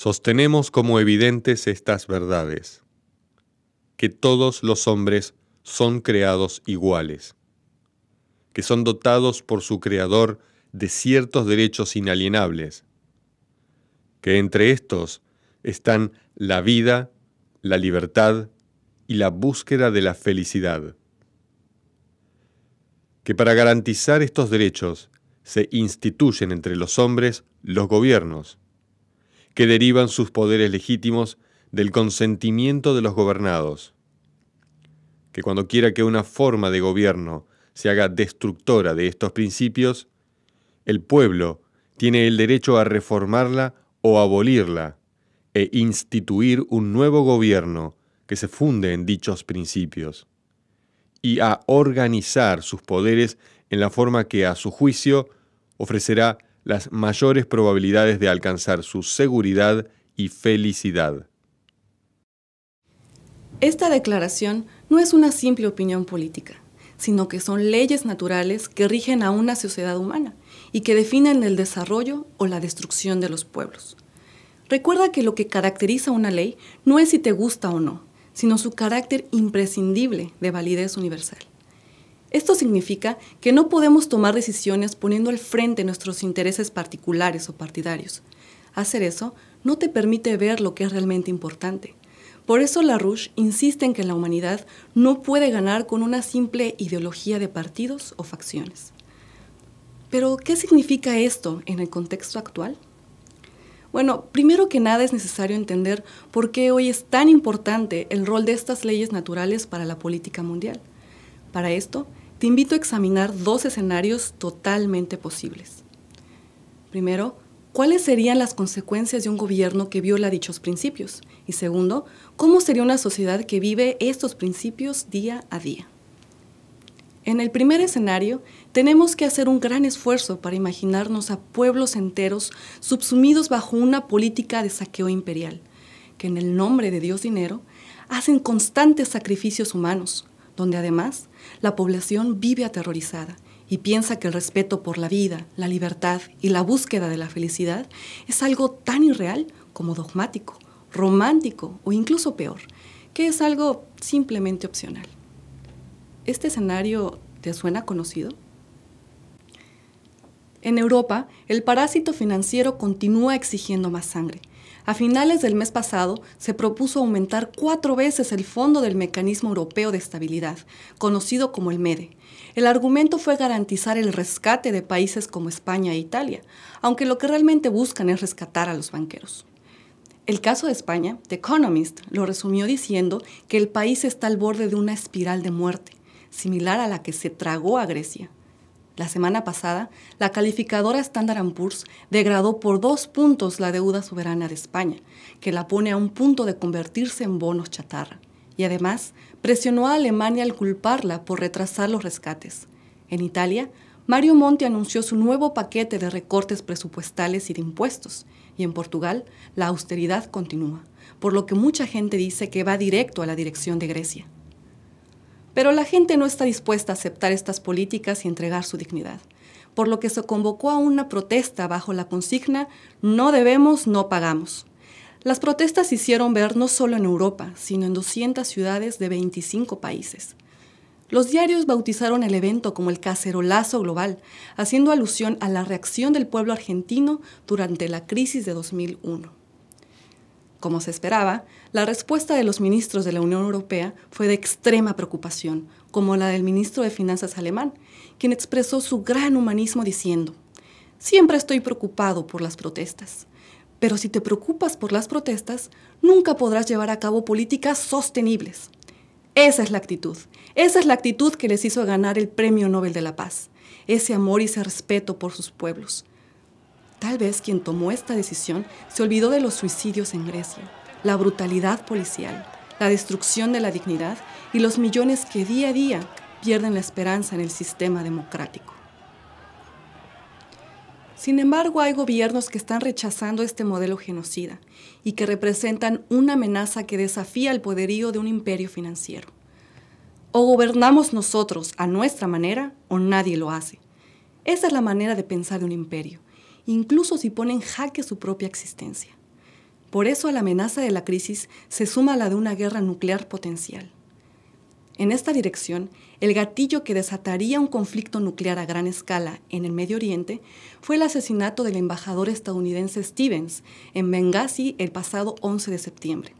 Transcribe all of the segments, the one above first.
Sostenemos como evidentes estas verdades, que todos los hombres son creados iguales, que son dotados por su Creador de ciertos derechos inalienables, que entre estos están la vida, la libertad y la búsqueda de la felicidad, que para garantizar estos derechos se instituyen entre los hombres los gobiernos, que derivan sus poderes legítimos del consentimiento de los gobernados, que cuando quiera que una forma de gobierno se haga destructora de estos principios, el pueblo tiene el derecho a reformarla o abolirla e instituir un nuevo gobierno que se funde en dichos principios, y a organizar sus poderes en la forma que, a su juicio, ofrecerá las mayores probabilidades de alcanzar su seguridad y felicidad. Esta declaración no es una simple opinión política, sino que son leyes naturales que rigen a una sociedad humana y que definen el desarrollo o la destrucción de los pueblos. Recuerda que lo que caracteriza una ley no es si te gusta o no, sino su carácter imprescindible de validez universal. Esto significa que no podemos tomar decisiones poniendo al frente nuestros intereses particulares o partidarios. Hacer eso no te permite ver lo que es realmente importante. Por eso LaRouche insiste en que la humanidad no puede ganar con una simple ideología de partidos o facciones. Pero, ¿qué significa esto en el contexto actual? Bueno, primero que nada es necesario entender por qué hoy es tan importante el rol de estas leyes naturales para la política mundial. Para esto, te invito a examinar dos escenarios totalmente posibles. Primero, ¿cuáles serían las consecuencias de un gobierno que viola dichos principios? Y segundo, ¿cómo sería una sociedad que vive estos principios día a día? En el primer escenario, tenemos que hacer un gran esfuerzo para imaginarnos a pueblos enteros subsumidos bajo una política de saqueo imperial, que en el nombre de Dios dinero, hacen constantes sacrificios humanos, donde además la población vive aterrorizada y piensa que el respeto por la vida, la libertad y la búsqueda de la felicidad es algo tan irreal como dogmático, romántico o incluso peor, que es algo simplemente opcional. ¿Este escenario te suena conocido? En Europa, el parásito financiero continúa exigiendo más sangre. A finales del mes pasado, se propuso aumentar 4 veces el fondo del Mecanismo Europeo de Estabilidad, conocido como el MEDE. El argumento fue garantizar el rescate de países como España e Italia, aunque lo que realmente buscan es rescatar a los banqueros. El caso de España, The Economist lo resumió diciendo que el país está al borde de una espiral de muerte, similar a la que se tragó a Grecia. La semana pasada, la calificadora Standard & Poor's degradó por 2 puntos la deuda soberana de España, que la pone a un punto de convertirse en bonos chatarra. Y además, presionó a Alemania al culparla por retrasar los rescates. En Italia, Mario Monti anunció su nuevo paquete de recortes presupuestales y de impuestos. Y en Portugal, la austeridad continúa, por lo que mucha gente dice que va directo a la dirección de Grecia. Pero la gente no está dispuesta a aceptar estas políticas y entregar su dignidad, por lo que se convocó a una protesta bajo la consigna "No debemos, no pagamos". Las protestas se hicieron ver no solo en Europa, sino en 200 ciudades de 25 países. Los diarios bautizaron el evento como el cacerolazo global, haciendo alusión a la reacción del pueblo argentino durante la crisis de 2001. Como se esperaba, la respuesta de los ministros de la Unión Europea fue de extrema preocupación, como la del ministro de Finanzas alemán, quien expresó su gran humanismo diciendo: "Siempre estoy preocupado por las protestas, pero si te preocupas por las protestas, nunca podrás llevar a cabo políticas sostenibles". Esa es la actitud que les hizo ganar el Premio Nobel de la Paz, ese amor y ese respeto por sus pueblos. Tal vez quien tomó esta decisión se olvidó de los suicidios en Grecia, la brutalidad policial, la destrucción de la dignidad y los millones que día a día pierden la esperanza en el sistema democrático. Sin embargo, hay gobiernos que están rechazando este modelo genocida y que representan una amenaza que desafía el poderío de un imperio financiero. O gobernamos nosotros a nuestra manera o nadie lo hace. Esa es la manera de pensar de un imperio, incluso si pone en jaque su propia existencia. Por eso a la amenaza de la crisis se suma la de una guerra nuclear potencial. En esta dirección, el gatillo que desataría un conflicto nuclear a gran escala en el Medio Oriente fue el asesinato del embajador estadounidense Stevens en Benghazi el pasado 11 de septiembre.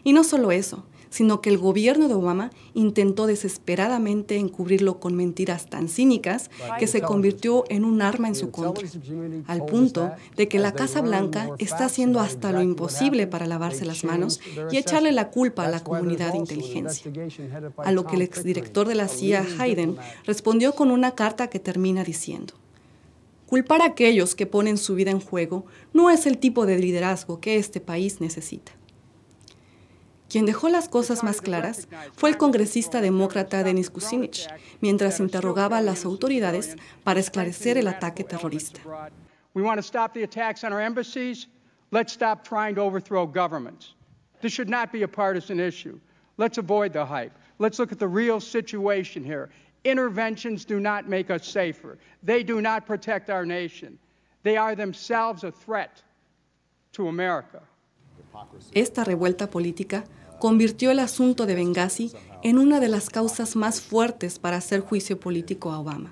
Y no solo eso, sino que el gobierno de Obama intentó desesperadamente encubrirlo con mentiras tan cínicas que se convirtió en un arma en su contra, al punto de que la Casa Blanca está haciendo hasta lo imposible para lavarse las manos y echarle la culpa a la comunidad de inteligencia. A lo que el exdirector de la CIA, Hayden, respondió con una carta que termina diciendo: culpar a aquellos que ponen su vida en juego no es el tipo de liderazgo que este país necesita. Quien dejó las cosas más claras fue el congresista demócrata Dennis Kucinich, mientras interrogaba a las autoridades para esclarecer el ataque terrorista. We want to stop the attacks on our embassies. Let's stop trying to overthrow governments. This should not be a partisan issue. Let's avoid the hype. Let's look at the real situation here. Interventions do not make us safer. They do not protect our nation. They are themselves a threat to America. Esta revuelta política convirtió el asunto de Benghazi en una de las causas más fuertes para hacer juicio político a Obama.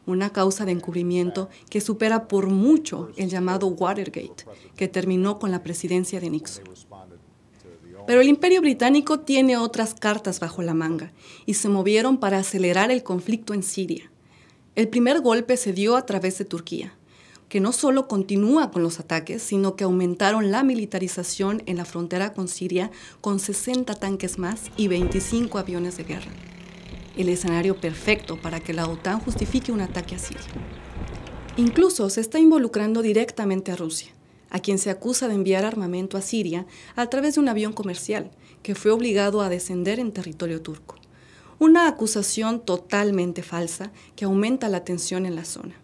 Una causa de encubrimiento que supera por mucho el llamado Watergate, que terminó con la presidencia de Nixon. Pero el Imperio Británico tiene otras cartas bajo la manga y se movieron para acelerar el conflicto en Siria. El primer golpe se dio a través de Turquía, que no solo continúa con los ataques, sino que aumentaron la militarización en la frontera con Siria con 60 tanques más y 25 aviones de guerra. El escenario perfecto para que la OTAN justifique un ataque a Siria. Incluso se está involucrando directamente a Rusia, a quien se acusa de enviar armamento a Siria a través de un avión comercial que fue obligado a descender en territorio turco. Una acusación totalmente falsa que aumenta la tensión en la zona.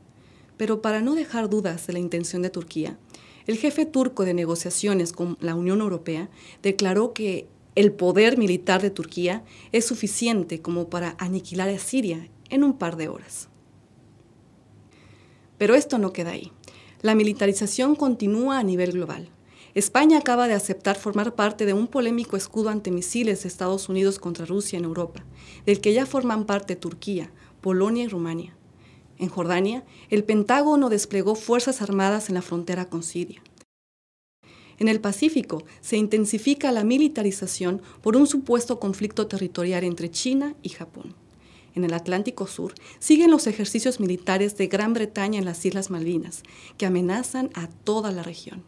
Pero para no dejar dudas de la intención de Turquía, el jefe turco de negociaciones con la Unión Europea declaró que el poder militar de Turquía es suficiente como para aniquilar a Siria en un par de horas. Pero esto no queda ahí. La militarización continúa a nivel global. España acaba de aceptar formar parte de un polémico escudo antimisiles de Estados Unidos contra Rusia en Europa, del que ya forman parte Turquía, Polonia y Rumania. En Jordania, el Pentágono desplegó fuerzas armadas en la frontera con Siria. En el Pacífico se intensifica la militarización por un supuesto conflicto territorial entre China y Japón. En el Atlántico Sur siguen los ejercicios militares de Gran Bretaña en las Islas Malvinas, que amenazan a toda la región.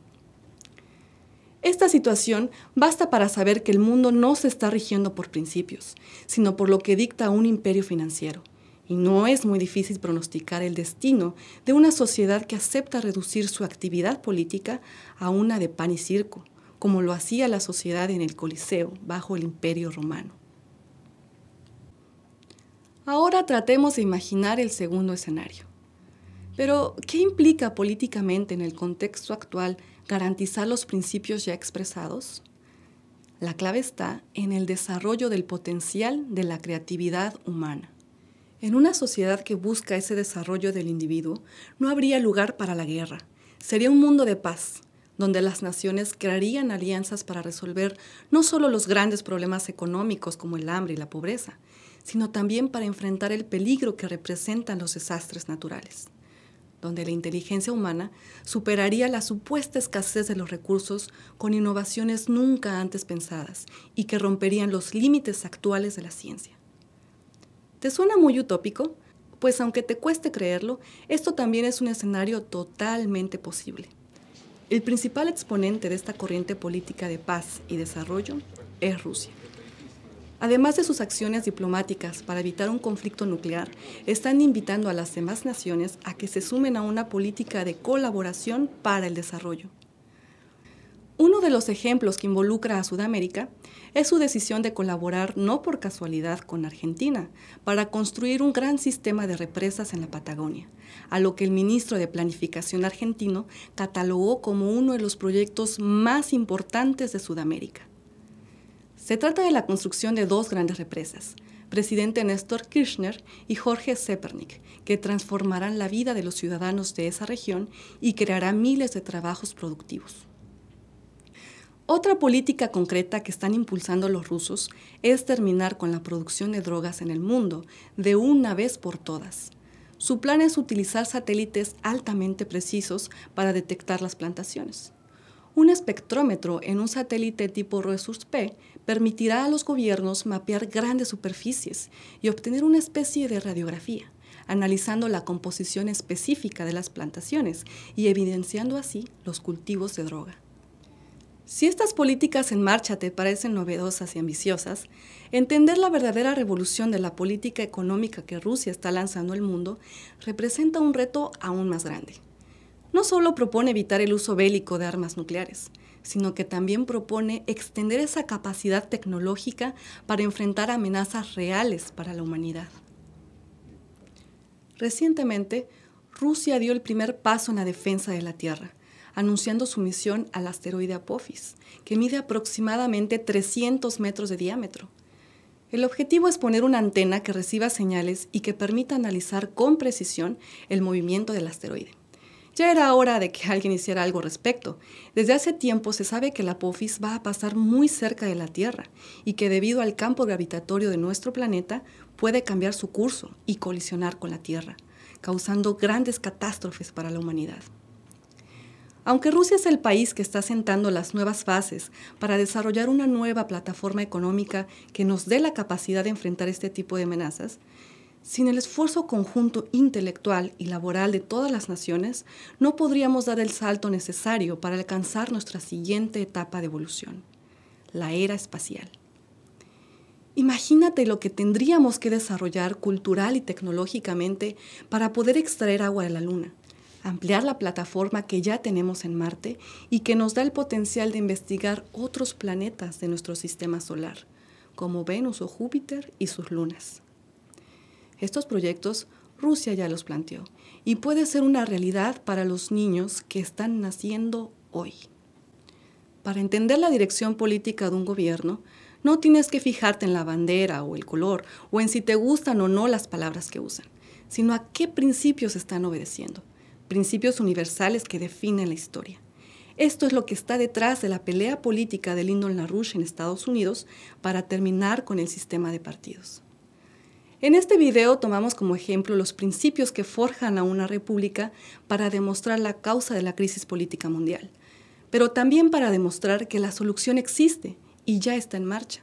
Esta situación basta para saber que el mundo no se está rigiendo por principios, sino por lo que dicta un imperio financiero. Y no es muy difícil pronosticar el destino de una sociedad que acepta reducir su actividad política a una de pan y circo, como lo hacía la sociedad en el Coliseo bajo el Imperio Romano. Ahora tratemos de imaginar el segundo escenario. Pero, ¿qué implica políticamente en el contexto actual garantizar los principios ya expresados? La clave está en el desarrollo del potencial de la creatividad humana. En una sociedad que busca ese desarrollo del individuo, no habría lugar para la guerra. Sería un mundo de paz, donde las naciones crearían alianzas para resolver no solo los grandes problemas económicos como el hambre y la pobreza, sino también para enfrentar el peligro que representan los desastres naturales, donde la inteligencia humana superaría la supuesta escasez de los recursos con innovaciones nunca antes pensadas y que romperían los límites actuales de la ciencia. ¿Te suena muy utópico? Pues aunque te cueste creerlo, esto también es un escenario totalmente posible. El principal exponente de esta corriente política de paz y desarrollo es Rusia. Además de sus acciones diplomáticas para evitar un conflicto nuclear, están invitando a las demás naciones a que se sumen a una política de colaboración para el desarrollo. Uno de los ejemplos que involucra a Sudamérica es su decisión de colaborar no por casualidad con Argentina para construir un gran sistema de represas en la Patagonia, a lo que el ministro de Planificación argentino catalogó como uno de los proyectos más importantes de Sudamérica. Se trata de la construcción de dos grandes represas, presidente Néstor Kirchner y Jorge Zepernik, que transformarán la vida de los ciudadanos de esa región y crearán miles de trabajos productivos. Otra política concreta que están impulsando los rusos es terminar con la producción de drogas en el mundo de una vez por todas. Su plan es utilizar satélites altamente precisos para detectar las plantaciones. Un espectrómetro en un satélite tipo Resurse-P permitirá a los gobiernos mapear grandes superficies y obtener una especie de radiografía, analizando la composición específica de las plantaciones y evidenciando así los cultivos de droga. Si estas políticas en marcha te parecen novedosas y ambiciosas, entender la verdadera revolución de la política económica que Rusia está lanzando al mundo representa un reto aún más grande. No solo propone evitar el uso bélico de armas nucleares, sino que también propone extender esa capacidad tecnológica para enfrentar amenazas reales para la humanidad. Recientemente, Rusia dio el primer paso en la defensa de la Tierra, anunciando su misión al asteroide Apophis, que mide aproximadamente 300 metros de diámetro. El objetivo es poner una antena que reciba señales y que permita analizar con precisión el movimiento del asteroide. Ya era hora de que alguien hiciera algo al respecto. Desde hace tiempo se sabe que el Apophis va a pasar muy cerca de la Tierra y que debido al campo gravitatorio de nuestro planeta puede cambiar su curso y colisionar con la Tierra, causando grandes catástrofes para la humanidad. Aunque Rusia es el país que está sentando las nuevas bases para desarrollar una nueva plataforma económica que nos dé la capacidad de enfrentar este tipo de amenazas, sin el esfuerzo conjunto intelectual y laboral de todas las naciones, no podríamos dar el salto necesario para alcanzar nuestra siguiente etapa de evolución, la era espacial. Imagínate lo que tendríamos que desarrollar cultural y tecnológicamente para poder extraer agua de la Luna, ampliar la plataforma que ya tenemos en Marte y que nos da el potencial de investigar otros planetas de nuestro sistema solar, como Venus o Júpiter y sus lunas. Estos proyectos Rusia ya los planteó y puede ser una realidad para los niños que están naciendo hoy. Para entender la dirección política de un gobierno, no tienes que fijarte en la bandera o el color o en si te gustan o no las palabras que usan, sino a qué principios están obedeciendo. Principios universales que definen la historia. Esto es lo que está detrás de la pelea política de Lyndon LaRouche en Estados Unidos para terminar con el sistema de partidos. En este video tomamos como ejemplo los principios que forjan a una república para demostrar la causa de la crisis política mundial, pero también para demostrar que la solución existe y ya está en marcha.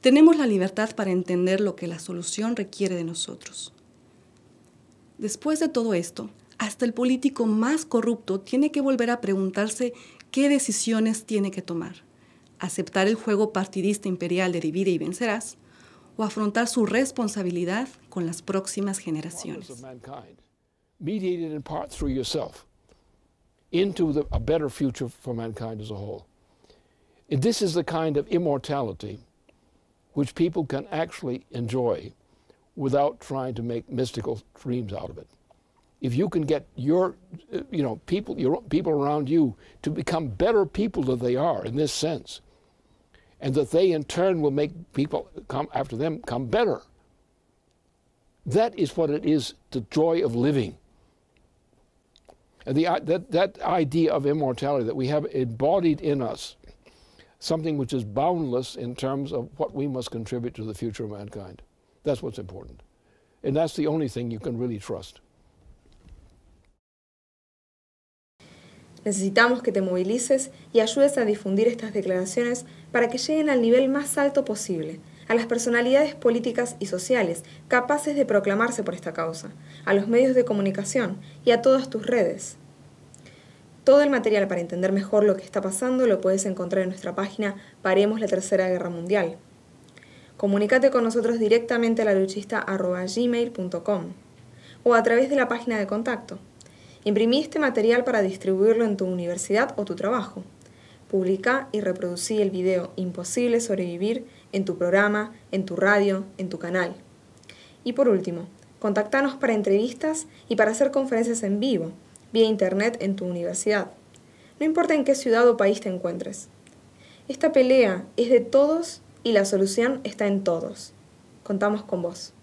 Tenemos la libertad para entender lo que la solución requiere de nosotros. Después de todo esto, hasta el político más corrupto tiene que volver a preguntarse qué decisiones tiene que tomar. Aceptar el juego partidista imperial de divide y vencerás, o afrontar su responsabilidad con las próximas generaciones. Mediated in part through yourself into a better future for mankind as a whole. And this is the kind of immortality which people can actually enjoy without trying to make mystical dreams out of it. If you can get your people around you to become better people than they are in this sense, and that they in turn will make people come after them come better, that is what it is, the joy of living. And that idea of immortality that we have embodied in us, something which is boundless in terms of what we must contribute to the future of mankind. That's what's important. And that's the only thing you can really trust. Necesitamos que te movilices y ayudes a difundir estas declaraciones para que lleguen al nivel más alto posible, a las personalidades políticas y sociales capaces de proclamarse por esta causa, a los medios de comunicación y a todas tus redes. Todo el material para entender mejor lo que está pasando lo puedes encontrar en nuestra página Paremos la Tercera Guerra Mundial. Comunícate con nosotros directamente a laluchista@gmail.com o a través de la página de contacto. Imprimí este material para distribuirlo en tu universidad o tu trabajo. Publica y reproducí el video Imposible sobrevivir en tu programa, en tu radio, en tu canal. Y por último, contactanos para entrevistas y para hacer conferencias en vivo, vía internet en tu universidad. No importa en qué ciudad o país te encuentres. Esta pelea es de todos y la solución está en todos. Contamos con vos.